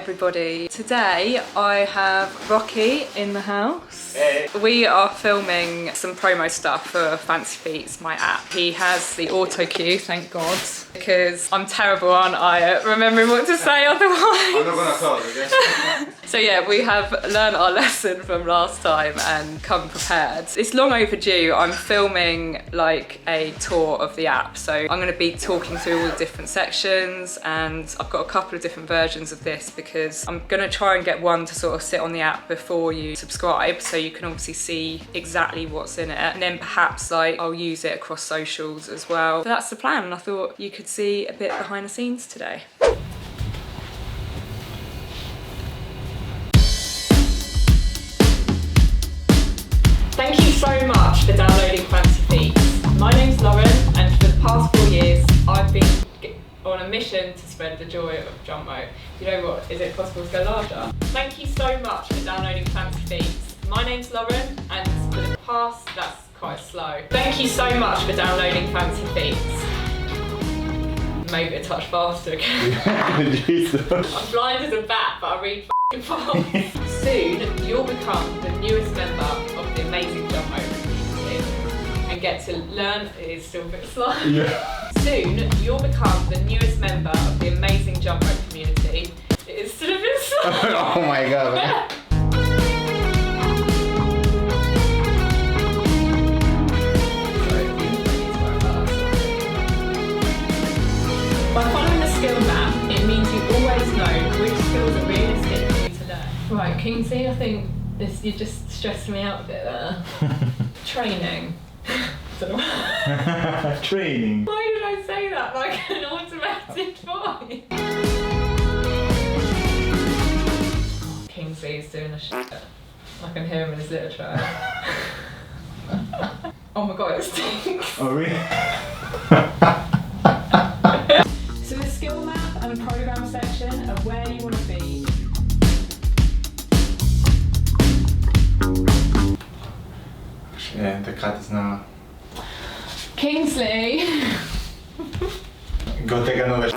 everybody. Today I have Rocky in the house. Hey. We are filming some promo stuff for Fancy Feats, my app. He has the auto cue, thank God, because I'm terrible, aren't I, at remembering what to say otherwise. I'm not gonna call, okay? So yeah, we have learned our lesson from last time and come prepared. It's long overdue. I'm filming like a tour of the app. So I'm gonna be talking through all the different sections, and I've got a couple of different versions of this because I'm gonna try and get one to sort of sit on the app before you subscribe, so you can obviously see exactly what's in it. And then perhaps like I'll use it across socials as well. So that's the plan, and I thought you could see a bit behind the scenes today. Thank you so much for downloading Fancy Feats. My name's Lauren, and for the past 4 years I've been on a mission to spread the joy of jump rope. You know what, is it possible to go larger? Thank you so much for downloading Fancy Feats. My name's Lauren, and for the past, that's quite slow. Thank you so much for downloading Fancy Feats. Maybe a touch faster again. Jesus. I'm blind as a bat, but I read fast. Soon, you'll become the newest member of the amazing jump rope community and get to learn. It is still a bit slow. Yeah. Soon, you'll become the newest member of the amazing jump rope community. It is still a bit slow. Oh my god. Man. By following the skill map, it means you always know which skills are realistic for you to learn. Right, Kingsley, I think you just stressed me out a bit there. Training. Training. Why did I say that like an automatic voice? Kingsley is doing a shit. I can hear him in his literature. Oh my god, it stinks. Oh really? So the skill map and the program section of where you want to be. Yeah, the cat is now. Kingsley! Go take another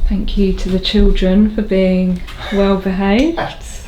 Thank you to the children for being well behaved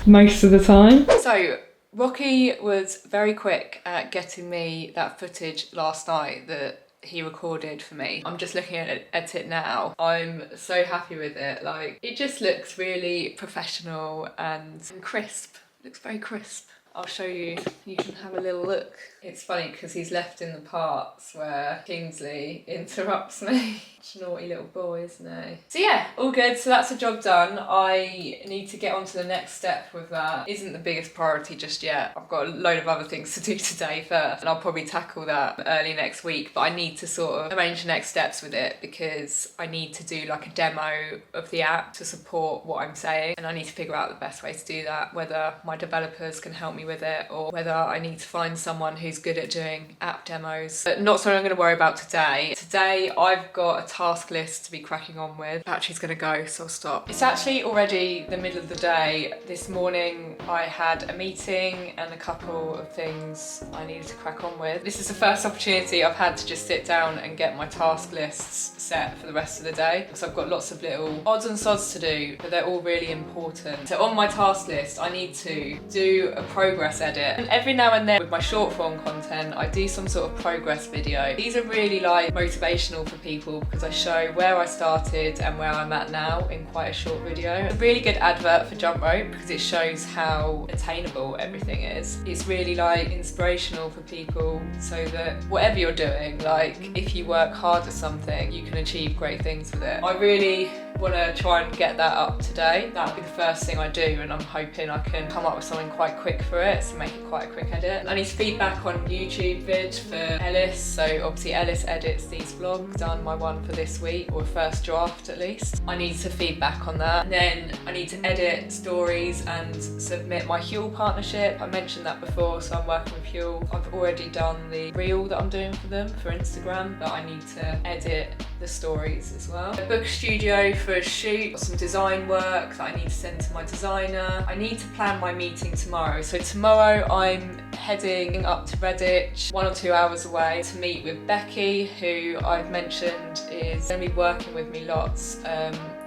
most of the time. So, Rocky was very quick at getting me that footage last night that he recorded for me. I'm just looking at it now. I'm so happy with it. Like, it just looks really professional and crisp. Looks very crisp. I'll show you, you can have a little look. It's funny because he's left in the parts where Kingsley interrupts me. Such a naughty little boy, isn't he? So yeah, all good. So that's a job done. I need to get on to the next step with that. Isn't the biggest priority just yet. I've got a load of other things to do today first, and I'll probably tackle that early next week, but I need to sort of arrange the next steps with it because I need to do like a demo of the app to support what I'm saying, and I need to figure out the best way to do that, whether my developers can help me with it or whether I need to find someone who's good at doing app demos. But not something I'm going to worry about today. Today I've got a task list to be cracking on with. Battery's going to go, so I'll stop. It's actually already the middle of the day. This morning I had a meeting and a couple of things I needed to crack on with. This is the first opportunity I've had to just sit down and get my task lists set for the rest of the day. So I've got lots of little odds and sods to do, but they're all really important. So on my task list I need to do a progress edit. And every now and then with my short form content I do some sort of progress video. These are really like motivational for people because I show where I started and where I'm at now in quite a short video. It's a really good advert for jump rope because it shows how attainable everything is. It's really like inspirational for people so that whatever you're doing, like if you work hard at something you can achieve great things with it. I really want to try and get that up today. That'll be the first thing I do, and I'm hoping I can come up with something quite quick for it, so make it quite a quick edit. I need feedback on YouTube vid for Ellis, so obviously Ellis edits these vlogs. Done my one for this week, or first draft at least. I need to feedback on that. And then I need to edit stories and submit my Huel partnership. I mentioned that before, so I'm working with Huel. I've already done the reel that I'm doing for them for Instagram, but I need to edit the stories as well. I book a studio for a shoot, some design work that I need to send to my designer. I need to plan my meeting tomorrow. So tomorrow I'm heading up to Redditch, 1 or 2 hours away, to meet with Becky, who I've mentioned is going to be working with me lots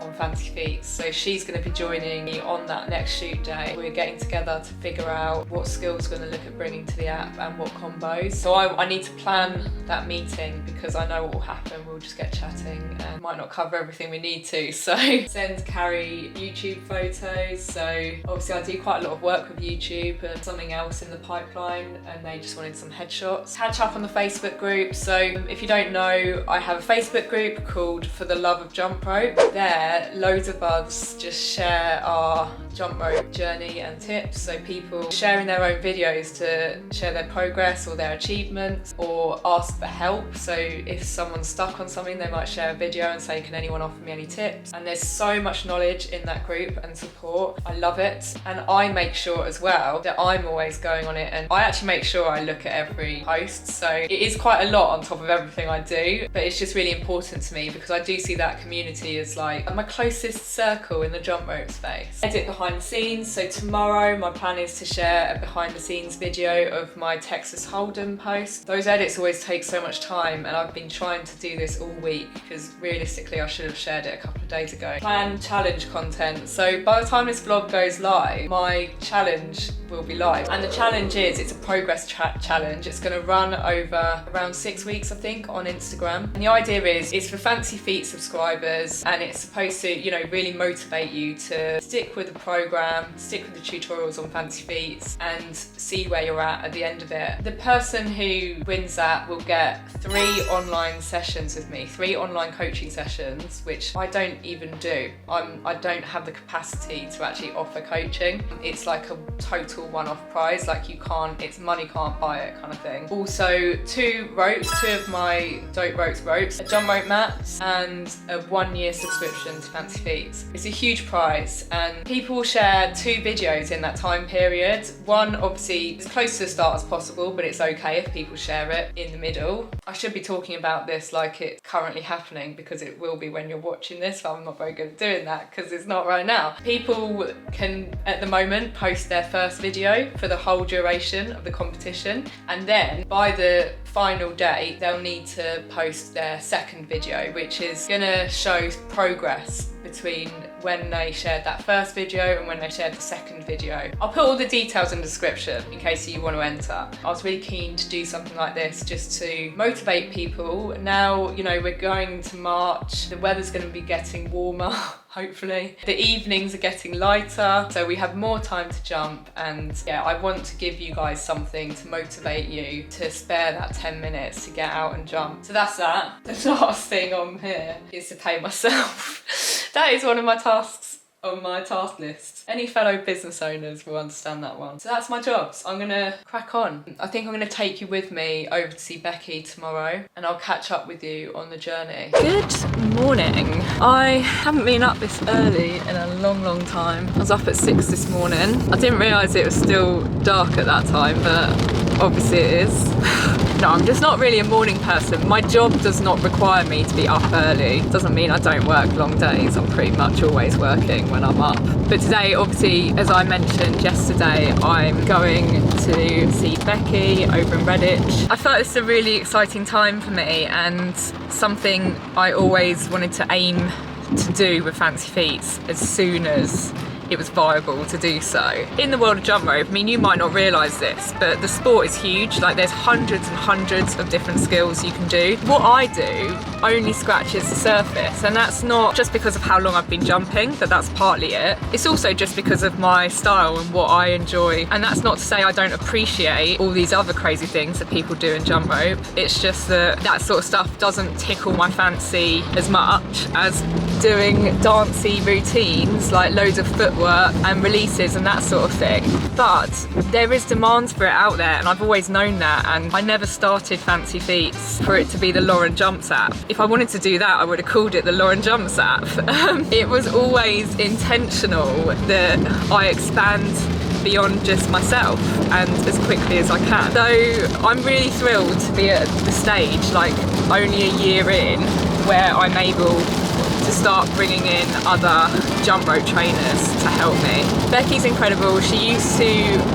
on Fancy Feet. So she's going to be joining me on that next shoot day. We're getting together to figure out what skills we're going to look at bringing to the app and what combos. So I need to plan that meeting because I know what will happen. We'll just get chatting and might not cover everything we need to. So send Carrie YouTube photos. So obviously I do quite a lot of work with YouTube and something else in the pipeline, and they just wanted some headshots. Catch up on the Facebook group. So if you don't know, I have a Facebook group called For the Love of Jump Rope. There, loads of us just share our jump rope journey and tips. So people sharing their own videos to share their progress or their achievements or ask for help. So if someone's stuck on something, they might share a video and say, can anyone offer me any tips? And there's so much knowledge in that group and support. I love it. And I make sure as well that I'm always going on it, and I actually make sure I look at every post. So it is quite a lot on top of everything I do, but it's just really important to me because I do see that community as like my closest circle in the jump rope space. Edit behind the scenes. So tomorrow my plan is to share a behind the scenes video of my Texas Hold'em post. Those edits always take so much time, and I've been trying to do this all week because realistically I should have shared it a couple of days ago. Plan challenge content. So by the time this vlog goes live, my challenge will be live, and the challenge is, it's a progress challenge. It's going to run over around 6 weeks, I think, on Instagram. And the idea is it's for Fancy Feet subscribers, and it's supposed to, you know, really motivate you to stick with the program, stick with the tutorials on Fancy Feet, and see where you're at the end of it. The person who wins that will get 3 online sessions with me, 3 online coaching sessions, which I don't even do. I don't have the capacity to actually offer coaching. It's like a total one-off prize, like you can't, it's money can't buy it kind of thing. Also 2 ropes, 2 of my Dope ropes, a jump rope mat, and a 1-year subscription to Fancy Feet. It's a huge prize, and people will share 2 videos in that time period. One obviously as close to the start as possible, but it's okay if people share it in the middle. I should be talking about this like it's currently happening because it will be when you're watching this, but I'm not very good at doing that because it's not right now. People can at the moment post their first video for the whole duration of the competition, and then by the final day they'll need to post their second video, which is gonna show progress between when they shared that first video and when they shared the second video. I'll put all the details in the description in case you want to enter. I was really keen to do something like this just to motivate people. Now, you know, we're going to March, the weather's going to be getting warmer, hopefully. The evenings are getting lighter, so we have more time to jump, and yeah, I want to give you guys something to motivate you to spare that 10 minutes to get out and jump. So that's that. The last thing on here is to pay myself. That is one of my tasks on my task list. Any fellow business owners will understand that one. So that's my jobs. I'm gonna crack on. I think I'm gonna take you with me over to see Becky tomorrow, and I'll catch up with you on the journey. Good morning. I haven't been up this early in a long time. I was up at 6 this morning. I didn't realise it was still dark at that time, but obviously it is. No, I'm just not really a morning person. My job does not require me to be up early. Doesn't mean I don't work long days. I'm pretty much always working when I'm up. But today, obviously, as I mentioned yesterday, I'm going to see Becky over in Redditch. I felt it's a really exciting time for me, and something I always wanted to aim to do with Fancy Feet as soon as it was viable to do so. In the world of jump rope, I mean, you might not realise this, but the sport is huge. Like, there's hundreds and hundreds of different skills you can do. What I do only scratches the surface, and that's not just because of how long I've been jumping, but that's partly it. It's also just because of my style and what I enjoy, and that's not to say I don't appreciate all these other crazy things that people do in jump rope. It's just that that sort of stuff doesn't tickle my fancy as much as doing dancey routines, like loads of footwork and releases and that sort of thing. But there is demand for it out there, and I've always known that, and I never started Fancy Feet for it to be the Lauren Jumps app. If I wanted to do that, I would have called it the Lauren Jumps app. It was always intentional that I expand beyond just myself and as quickly as I can. So I'm really thrilled to be at the stage, like only a year in, where I'm able to start bringing in other jump rope trainers to help me. Becky's incredible. She used to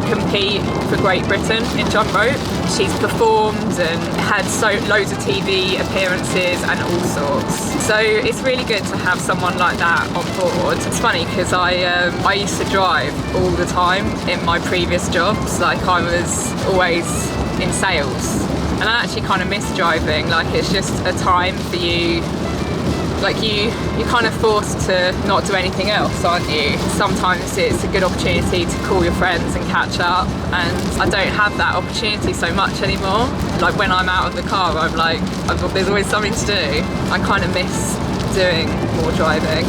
compete for Great Britain in jump rope. She's performed and had loads of TV appearances and all sorts. So it's really good to have someone like that on board. It's funny because I used to drive all the time in my previous jobs. Like I was always in sales, and I actually kind of miss driving. Like it's just a time for you. Like you're kind of forced to not do anything else, aren't you? Sometimes it's a good opportunity to call your friends and catch up, and I don't have that opportunity so much anymore. Like when I'm out of the car, I'm like, there's always something to do. I kind of miss doing more driving.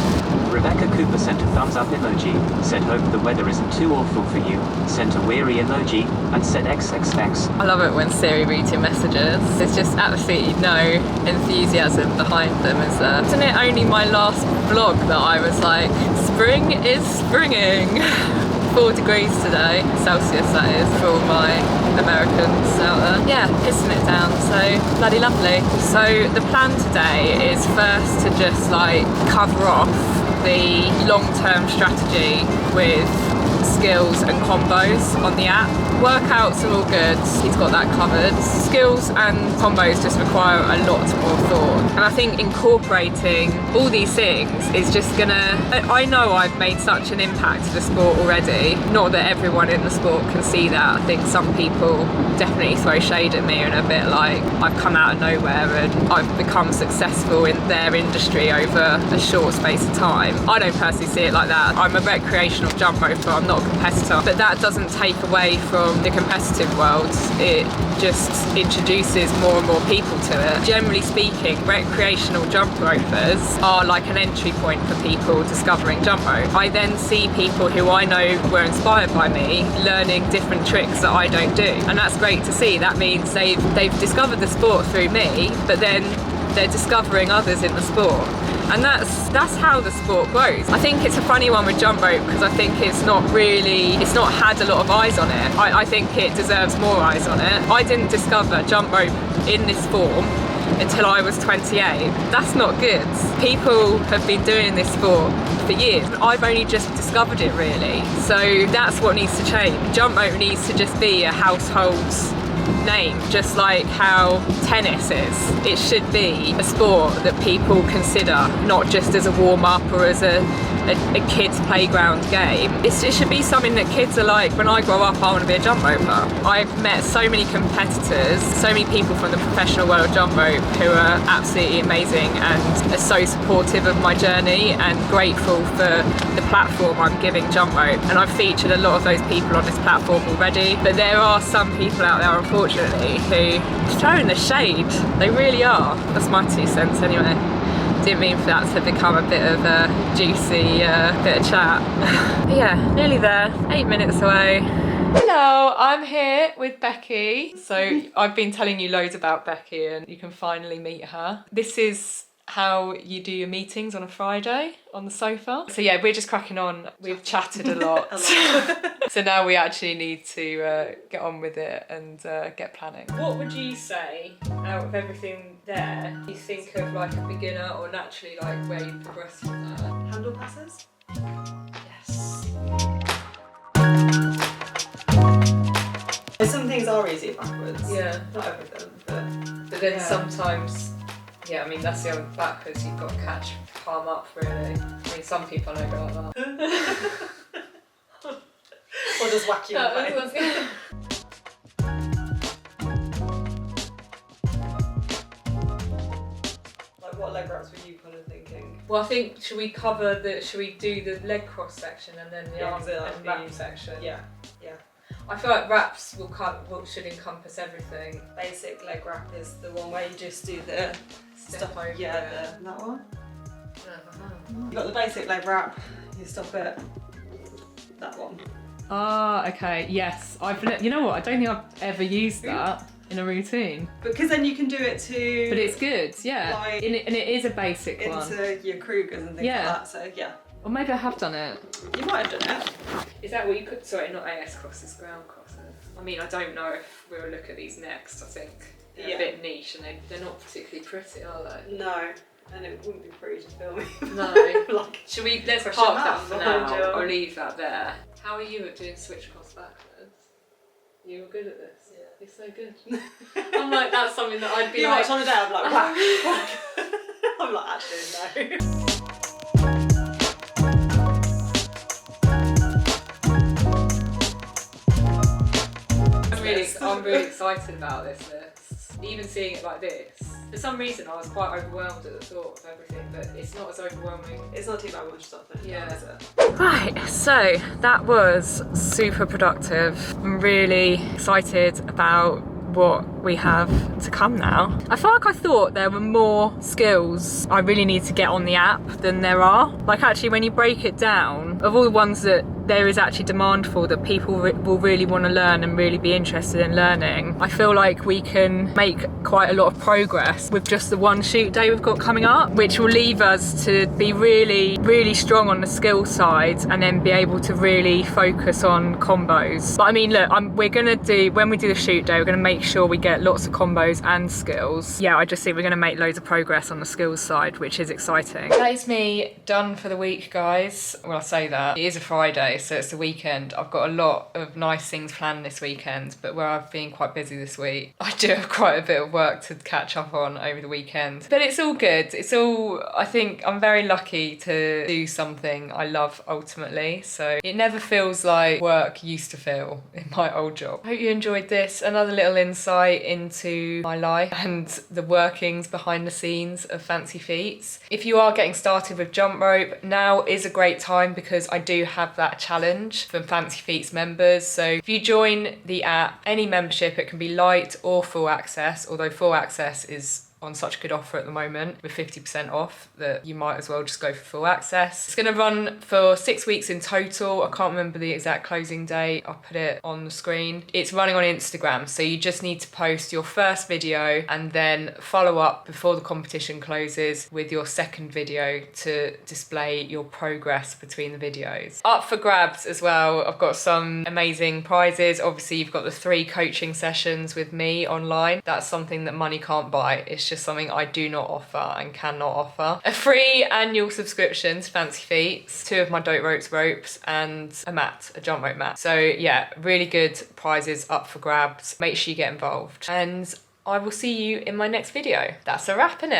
Rebecca Cooper sent a thumbs up emoji, said hope the weather isn't too awful for you, sent a weary emoji, and said XXX. I love it when Siri reads your messages. There's just absolutely no enthusiasm behind them, is there? Isn't it only my last vlog that I was like, spring is springing? 4 degrees today, Celsius that is, for all my Americans out there. Yeah, pissing it down, so bloody lovely. So the plan today is first to just like cover off the long-term strategy with skills and combos on the app. Workouts are all good, he's got that covered. Skills and combos just require a lot more thought. And I think incorporating all these things is just gonna... I know I've made such an impact to the sport already. Not that everyone in the sport can see that. I think some people definitely throw shade at me and a bit like I've come out of nowhere and I've become successful in their industry over a short space of time. I don't personally see it like that. I'm a recreational jump roper, I'm not a competitor, but that doesn't take away from the competitive world. It just introduces more and more people to it. Generally speaking, recreational jump ropers are like an entry point for people discovering jump rope. I then see people who I know were inspired by me learning different tricks that I don't do, and that's great to see. That means they've discovered the sport through me, but then they're discovering others in the sport. And that's how the sport grows. I think it's a funny one with jump rope because I think it's not had a lot of eyes on it. I think it deserves more eyes on it. I didn't discover jump rope in this form until I was 28. That's not good. People have been doing this sport for years. I've only just discovered it really. So that's what needs to change. Jump rope needs to just be a household name, just like how tennis is. It should be a sport that people consider, not just as a warm-up or as a kid's playground game. It should be something that kids are like, when I grow up I want to be a jump roper. I've met so many competitors, so many people from the professional world of jump rope who are absolutely amazing and are so supportive of my journey and grateful for the platform I'm giving jump rope. And I've featured a lot of those people on this platform already, but there are some people out there unfortunately who are throwing the shade. They really are. That's my 2 cents anyway. Didn't mean for that to become a bit of a juicy bit of chat. But yeah, nearly there, 8 minutes away. Hello, I'm here with Becky. So I've been telling you loads about Becky and you can finally meet her. This is how you do your meetings on a Friday on the sofa. So yeah, we're just cracking on. We've chatted a lot. So now we actually need to get on with it and get planning. What would you say out of everything there, you think of like a beginner or naturally like where you progress from that? Handle passes? Yes. Some things are easy backwards. Yeah. Not everything, But then yeah. Sometimes, yeah, I mean that's the other backwards, you've got to catch palm up really. I mean some people know go like that. Or just whack you in the face. Like what leg wraps were you kind of thinking? Well, I think should we do the leg cross section and then the Yeah, arm 'cause it and wrap section? Yeah. I feel like wraps should encompass everything. Basic leg wrap is the one where you just do the Step over yeah, it. that one. Uh-huh. You've got the basic leg wrap, you stop it. That one. Ah, okay, yes. You know what? I don't think I've ever used that in a routine. Because then you can do it to... But it's good, yeah. Like, and it is a basic one. into your Krugers and things Yeah. like that, so yeah. Or maybe I have done it. You might have done it. Is that what you could? Sorry, not AS crosses, ground crosses. I mean, I don't know if we'll look at these next. I think they're Yeah. a bit niche and they're not particularly pretty, are they? No. and it wouldn't be pretty to film me. No. Like, Let's Fresh park enough, that for behind now. you. I'll leave that there. How are you at doing switch cross backwards? You're good at this? Yeah. You're so good. I'm like, that's something that I'd be you like... watch on the day, I'm like, whack, whack. I'm like, actually, no. I'm really excited about this list. Even seeing it like this. For some reason I was quite overwhelmed at the thought of everything, but it's not as overwhelming. It's not too bad when you start putting it Yeah. down, is it? Right, so that was super productive. I'm really excited about what we have to come now. I feel like I thought there were more skills I really need to get on the app than there are. Like actually when you break it down, of all the ones that there is actually demand for that people will really want to learn and really be interested in learning, I feel like we can make quite a lot of progress with just the one shoot day we've got coming up, which will leave us to be really, really strong on the skill side and then be able to really focus on combos. But I mean, look, we're gonna do, when we do the shoot day, we're gonna make sure we get lots of combos and skills. Yeah, I just think we're gonna make loads of progress on the skills side, which is exciting. That is me done for the week, guys. Well, I say that. It is a Friday, so it's the weekend. I've got a lot of nice things planned this weekend, but where I've been quite busy this week, I do have quite a bit of work to catch up on over the weekend. But it's all good. It's all, I think I'm very lucky to do something I love ultimately. So it never feels like work used to feel in my old job. I hope you enjoyed this. Another little insight into my life and the workings behind the scenes of Fancy Feats. If you are getting started with jump rope, now is a great time because I do have that challenge for Fancy Feats members. So if you join the app, any membership, it can be light or full access, although full access is on such a good offer at the moment with 50% off that you might as well just go for full access. It's going to run for 6 weeks in total. I can't remember the exact closing date. I'll put it on the screen. It's running on Instagram, so you just need to post your first video and then follow up before the competition closes with your second video to display your progress between the videos. Up for grabs as well, I've got some amazing prizes. Obviously you've got the 3 coaching sessions with me online. That's something that money can't buy. It's just something I do not offer and cannot offer. A free annual subscription to Fancy Feats, 2 of my Dope ropes and a mat, a jump rope mat. So yeah, really good prizes up for grabs. Make sure you get involved and I will see you in my next video. That's a wrap, innit?